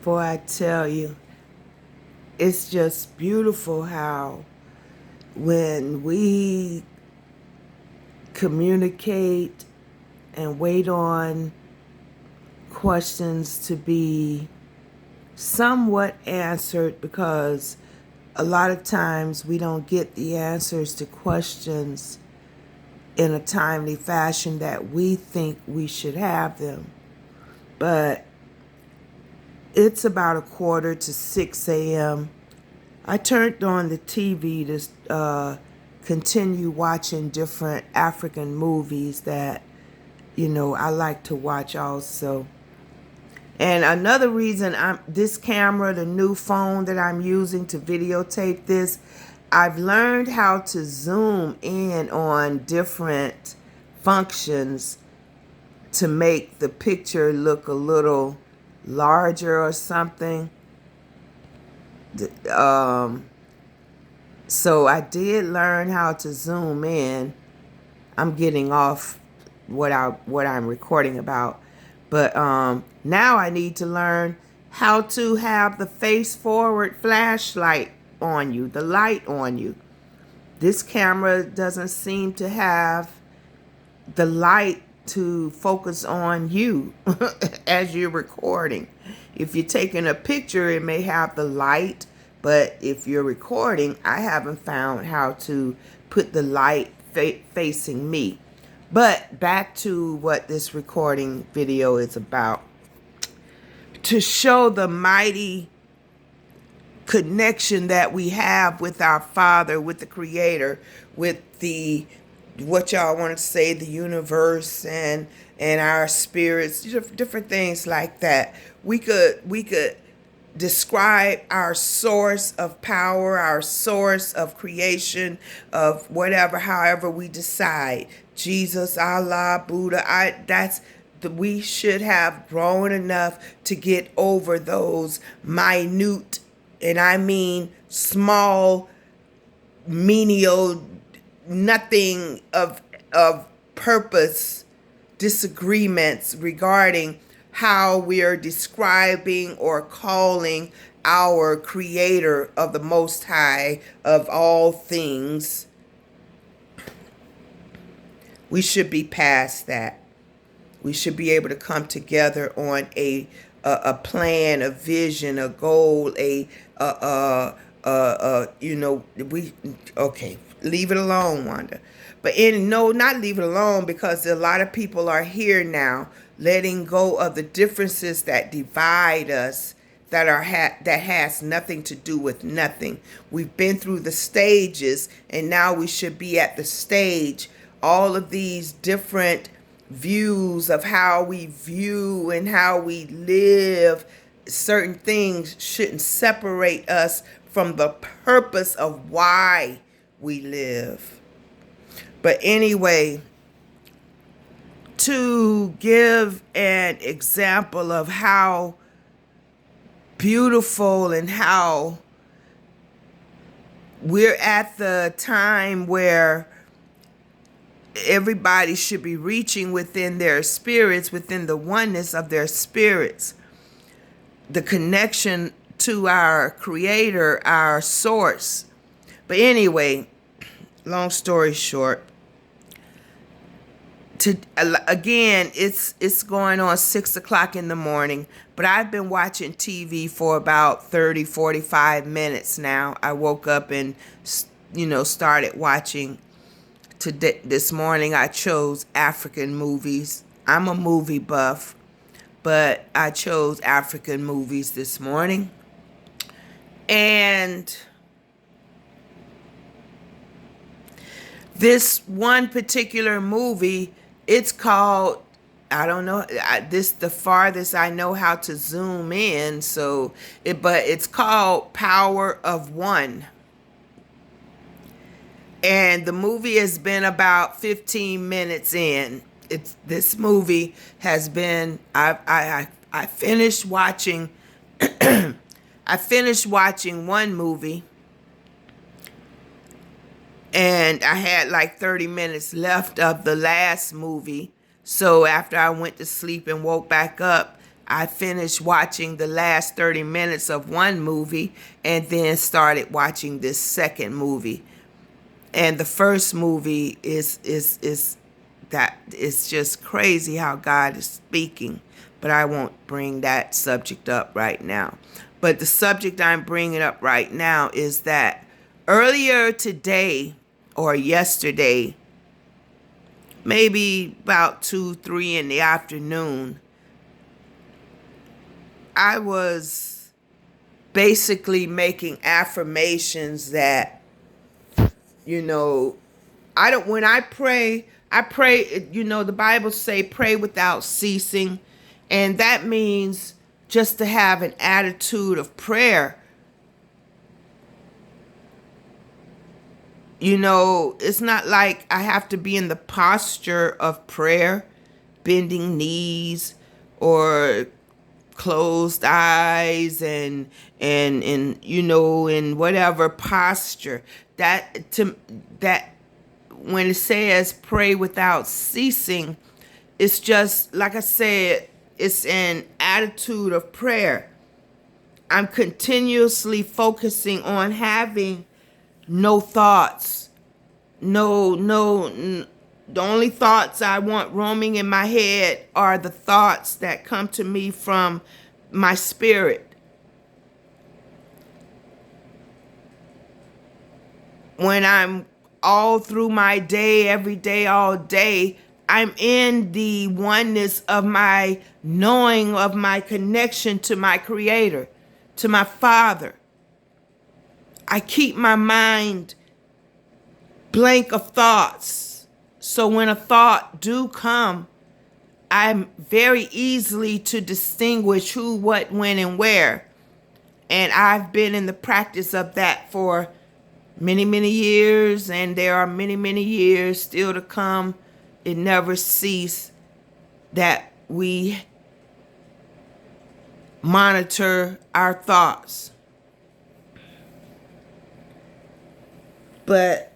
Boy, I tell you, it's just beautiful how when we communicate and wait on questions to be somewhat answered, because a lot of times we don't get the answers to questions in a timely fashion that we think we should have them. But it's about 5:45 a.m. I turned on the TV to continue watching different African movies that, I like to watch also. And another reason this camera, the new phone that I'm using to videotape this, I've learned how to zoom in on different functions to make the picture look a little larger or something. So I did learn how to zoom in. I'm getting off what I'm recording about. But now I need to learn how to have the face forward flashlight on you, the light on you. This camera doesn't seem to have the light to focus on you as you're recording. If you're taking a picture, it may have the light, but if you're recording, I haven't found how to put the light facing me. But back to what this recording video is about. To show the mighty connection that we have with our Father, with the Creator, with the, what y'all want to say, the universe and our spirits, different things like that. We could describe our source of power, our source of creation, of whatever, however we decide. Jesus, Allah, Buddha, we should have grown enough to get over those minute, and I mean small, menial, nothing of purpose disagreements regarding how we are describing or calling our Creator of the Most High of all things. We should be past that. We should be able to come together on a plan, a vision, a goal, okay, leave it alone, Wanda. But not leave it alone, because a lot of people are here now, letting go of the differences that divide us, that has nothing to do with nothing. We've been through the stages, and now we should be at the stage. All of these different views of how we view and how we live certain things shouldn't separate us from the purpose of why we live. But anyway, to give an example of how beautiful and how we're at the time where everybody should be reaching within their spirits, within the oneness of their spirits, the connection to our Creator, our source. But anyway, long story short, again, it's going on 6 o'clock in the morning, but I've been watching TV for about 45 minutes now. I woke up and, started watching. This morning I chose African movies. I'm a movie buff, but I chose African movies this morning. And this one particular movie, it's called, I don't know, this the farthest I know how to zoom in, but it's called Power of One. And the movie has been about 15 minutes in. This movie has been, I finished watching I finished watching one movie, and I had like 30 minutes left of the last movie. So after I went to sleep and woke back up, I finished watching the last 30 minutes of one movie and then started watching this second movie. And the first movie is that it's just crazy how God is speaking. But I won't bring that subject up right now. But the subject I'm bringing up right now is that earlier today or yesterday, maybe about 2, 3 in the afternoon, I was basically making affirmations that, when I pray, the Bible say pray without ceasing. And that means just to have an attitude of prayer. It's not like I have to be in the posture of prayer, bending knees or closed eyes and in whatever posture. That when it says pray without ceasing, it's just like I said, it's an attitude of prayer. I'm continuously focusing on having no thoughts. The only thoughts I want roaming in my head are the thoughts that come to me from my spirit. When I'm all through my day, every day, all day, I'm in the oneness of my knowing of my connection to my Creator, to my Father. I keep my mind blank of thoughts. So when a thought do come, I'm very easily to distinguish who, what, when, and where. And I've been in the practice of that for many, many years, and there are many, many years still to come. It never ceases that we monitor our thoughts. But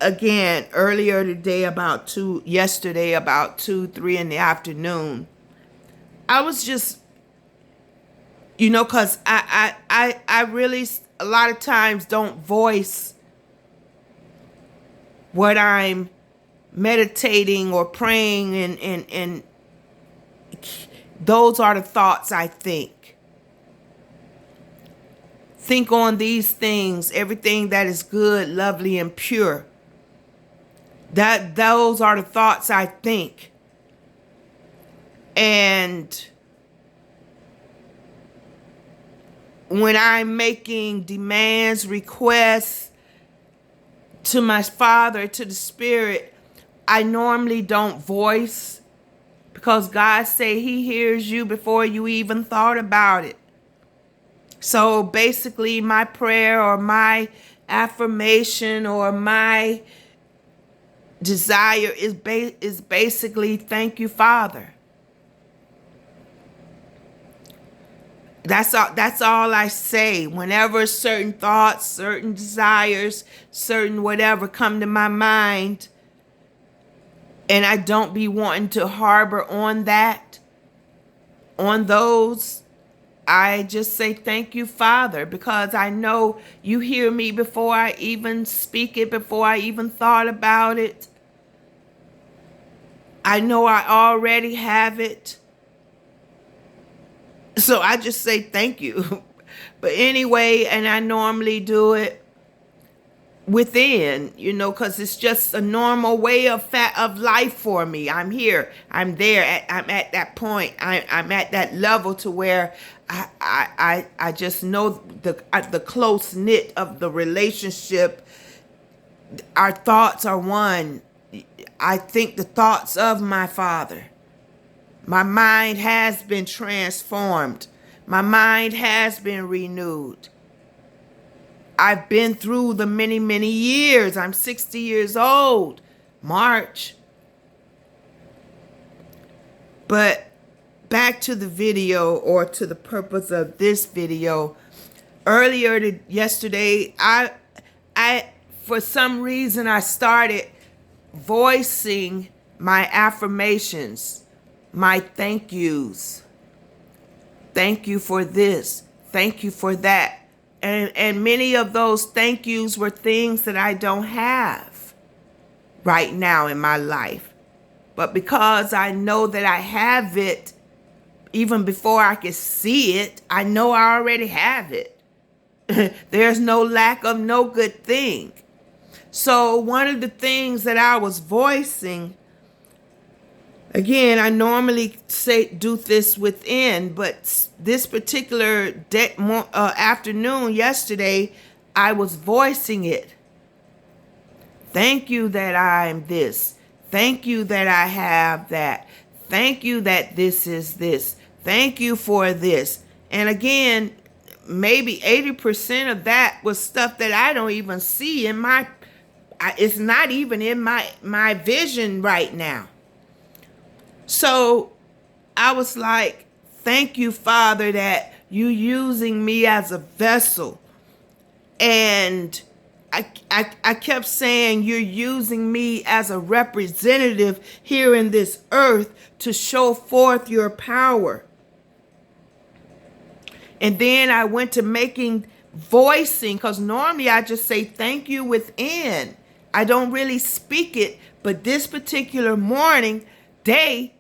again, yesterday about 2, 3 in the afternoon, I was just, because I really a lot of times don't voice what I'm meditating or praying, and those are the thoughts I think. Think on these things, everything that is good, lovely, and pure. Those are the thoughts I think. And when I'm making demands, requests to my Father, to the Spirit, I normally don't voice, because God say He hears you before you even thought about it. So basically my prayer or my affirmation or my desire is basically thank you, Father. That's all I say. Whenever certain thoughts, certain desires, certain whatever come to my mind, and I don't be wanting to harbor on those, I just say thank you, Father, because I know you hear me before I even speak it, before I even thought about it. I know I already have it. So I just say thank you. But anyway, and I normally do it within, because it's just a normal way of life for me. I'm here. I'm there. I'm at that point. I'm at that level to where I just know the close knit of the relationship. Our thoughts are one. I think the thoughts of my Father. My mind has been transformed. My mind has been renewed. I've been through the many, many years. I'm 60 years old, March. But back to the video, or to the purpose of this video. Yesterday, I for some reason I started voicing my affirmations, my thank yous. Thank you for this. Thank you for that. And many of those thank yous were things that I don't have right now in my life. But because I know that I have it, even before I can see it, I know I already have it. There's no lack of no good thing. So one of the things that I was voicing, again, I normally do this within, but this particular afternoon yesterday, I was voicing it. Thank you that I'm this. Thank you that I have that. Thank you that this is this. Thank you for this. And again, maybe 80% of that was stuff that I don't even see in it's not even in my vision right now. So I was like, thank you, Father, that you using me as a vessel. And I kept saying, you're using me as a representative here in this earth to show forth your power. And then I went to voicing, because normally I just say thank you within. I don't really speak it, but this particular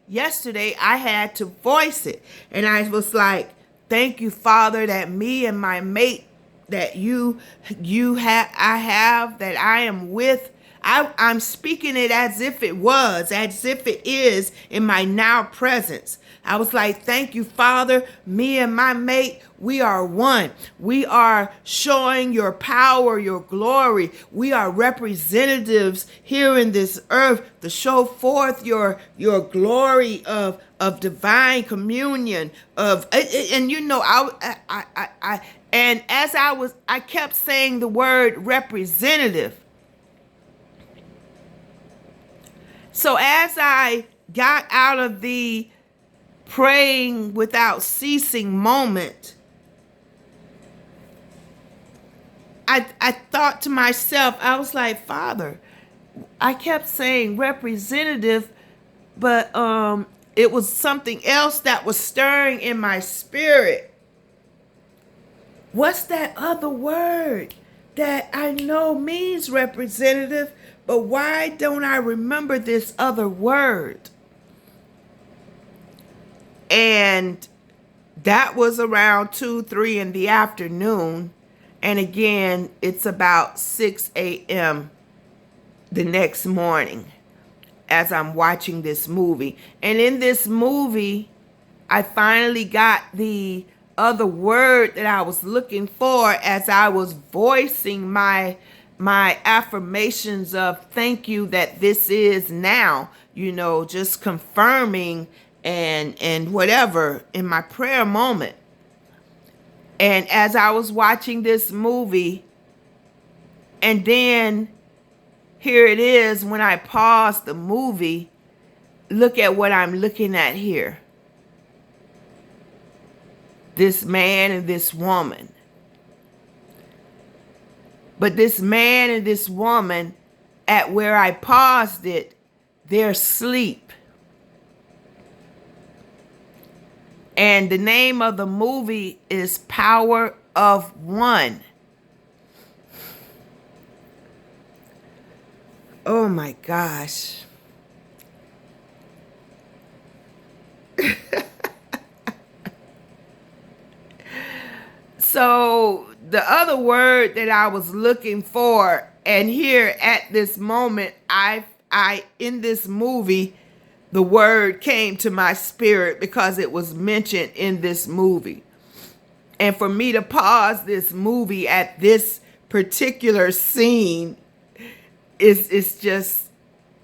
yesterday, I had to voice it. And I was like, thank you, Father, that me and my mate that I have, that I am with, I'm speaking it as if it is in my now presence. I was like, thank you, Father, me and my mate, we are one. We are showing your power, your glory. We are representatives here in this earth to show forth your glory of divine communion and you know, and as I kept saying the word representative. So as I got out of the praying without ceasing moment, I thought to myself, I was like, Father, I kept saying representative, but it was something else that was stirring in my spirit. What's that other word that I know means representative, but why don't I remember this other word? And that was around 2-3 in the afternoon. And again, it's about 6 a.m. the next morning as I'm watching this movie. And in this movie, I finally got the other word that I was looking for as I was voicing my affirmations of thank you that this is now, you know, just confirming and whatever in my prayer moment. And as I was watching this movie, and then here it is when I pause the movie, look at what I'm looking at here. This man and this woman. But this man and this woman, at where I paused it, they're asleep. And the name of the movie is Power of One. Oh my gosh. So the other word that I was looking for, and here at this moment, I in this movie, the word came to my spirit because it was mentioned in this movie. And for me to pause this movie at this particular scene is just,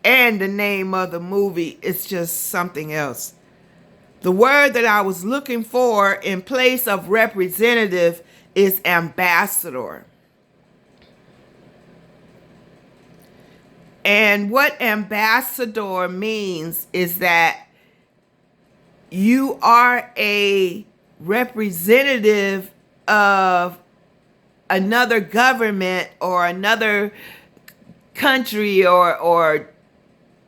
and the name of the movie is just something else. The word that I was looking for in place of representative is ambassador. And what ambassador means is that you are a representative of another government or another country or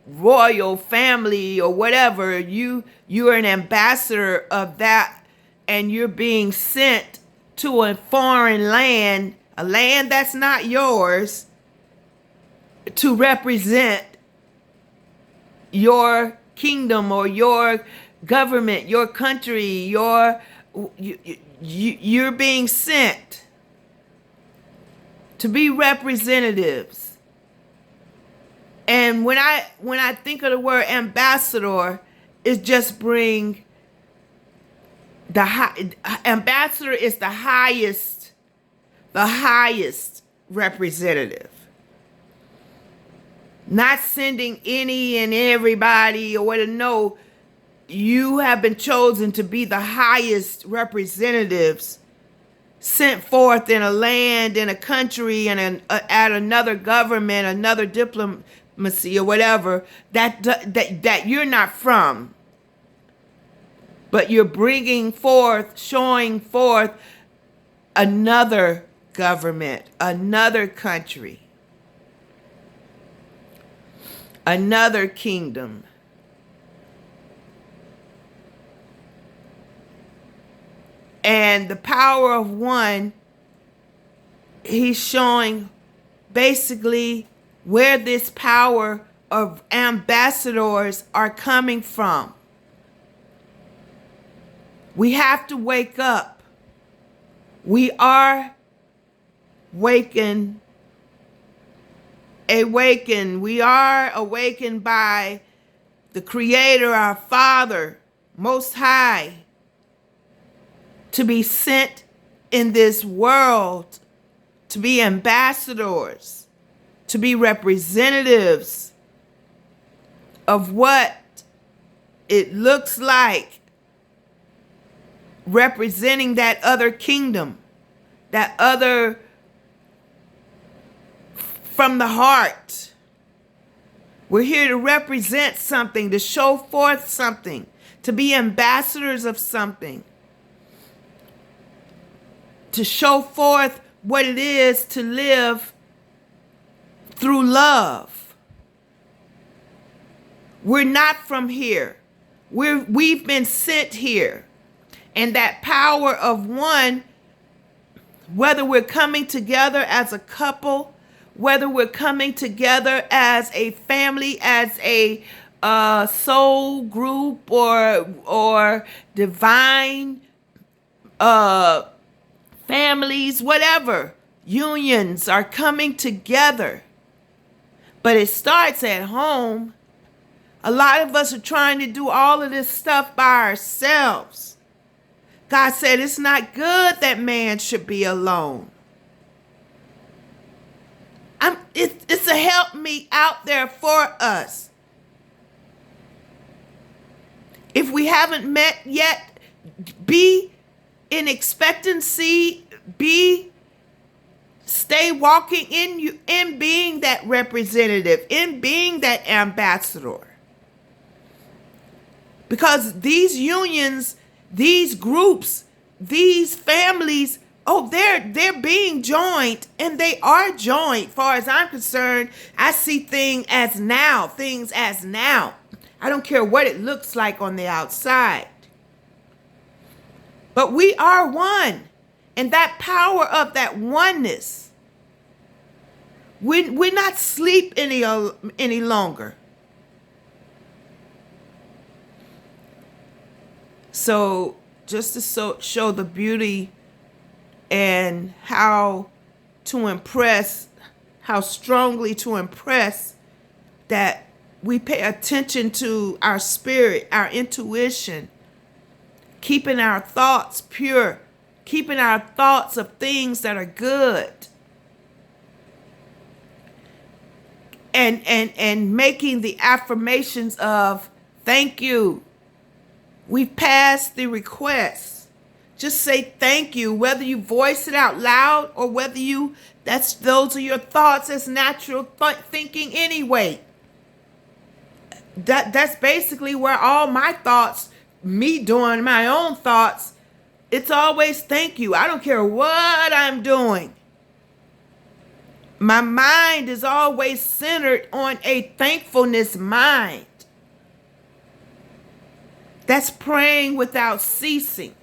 royal family or whatever. You're an ambassador of that, and you're being sent to a foreign land, a land that's not yours, to represent your kingdom or your government, your country, you're being sent to be representatives. And when I think of the word ambassador, it just bring ambassador is the highest representative. Not sending any and everybody or whatever. No, you have been chosen to be the highest representatives sent forth in a land, in a country, and at another government, another diplomacy or whatever that you're not from. But you're bringing forth, showing forth another government, another country, another kingdom. And the power of one, he's showing basically where this power of ambassadors are coming from. We have to wake up. We are awakened. We are awakened by the Creator, our Father, Most High, to be sent in this world, to be ambassadors, to be representatives of what it looks like representing that other kingdom, that other from the heart. We're here to represent something, to show forth something, to be ambassadors of something, to show forth what it is to live through love. We're not from here. We've been sent here. And that power of one, whether we're coming together as a couple, whether we're coming together as a family, as a soul group or divine families, whatever, unions are coming together. But it starts at home. A lot of us are trying to do all of this stuff by ourselves. God said it's not good that man should be alone. It's a help me out there for us. If we haven't met yet, be in expectancy, stay walking in being that representative, in being that ambassador. Because these unions, these groups, these families, they're being joined, and they are joined. Far as I'm concerned, I see things as now. I don't care what it looks like on the outside. But we are one. And that power of that oneness, we're not asleep any longer. So just to show the beauty and how strongly to impress, that we pay attention to our spirit, our intuition, keeping our thoughts pure, keeping our thoughts of things that are good, and making the affirmations of thank you. We've passed the request. Just say thank you, whether you voice it out loud or whether those are your thoughts as natural thinking anyway. That's basically where all my thoughts, me doing my own thoughts, it's always thank you. I don't care what I'm doing. My mind is always centered on a thankfulness mind. That's praying without ceasing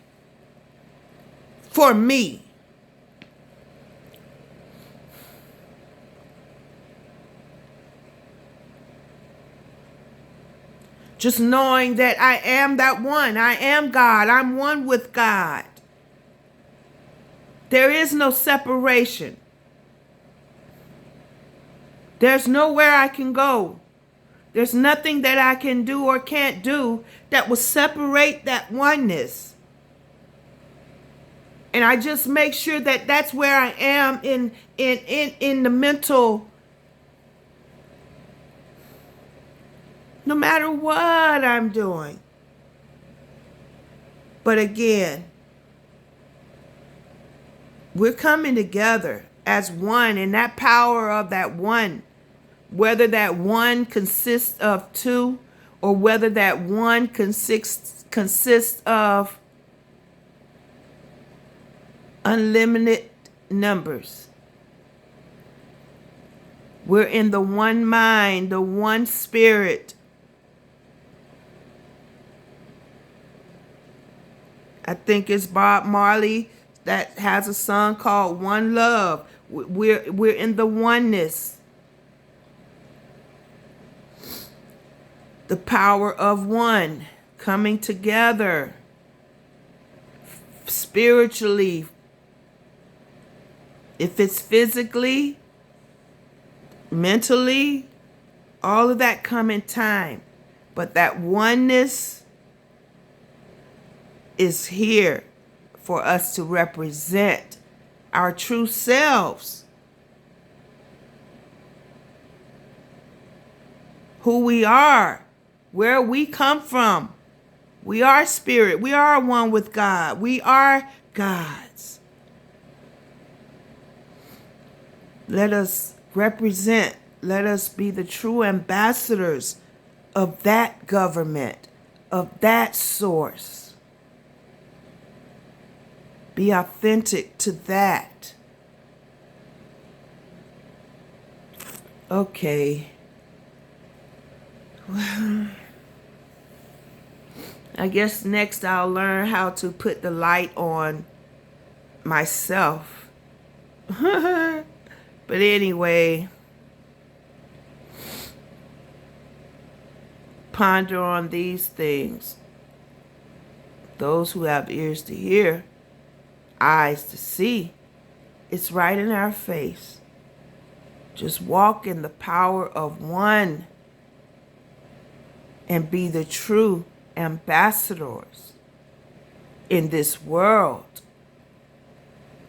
for me. Just knowing that I am that one. I am God. I'm one with God. There is no separation. There's nowhere I can go. There's nothing that I can do or can't do that will separate that oneness. And I just make sure that that's where I am in the mental. No matter what I'm doing. But again, we're coming together as one, and that power of that one, whether that one consists of two or whether that one consists of unlimited numbers. We're in the one mind, the one spirit. I think it's Bob Marley that has a song called One Love. We're in the oneness. The power of one coming together spiritually. If it's physically, mentally, all of that come in time. But that oneness is here for us to represent our true selves. Who we are, where we come from. We are spirit. We are one with God. We are God's. Let us represent. Let us be the true ambassadors of that government, of that source. Be authentic to that. Okay. Well, I guess next I'll learn how to put the light on myself. But anyway, ponder on these things. Those who have ears to hear, eyes to see, it's right in our face. Just walk in the power of one and be the true ambassadors in this world.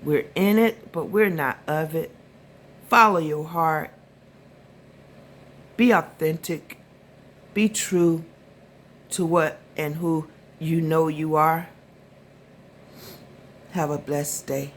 We're in it, but we're not of it. Follow your heart. Be authentic. Be true to what and who you know you are. Have a blessed day.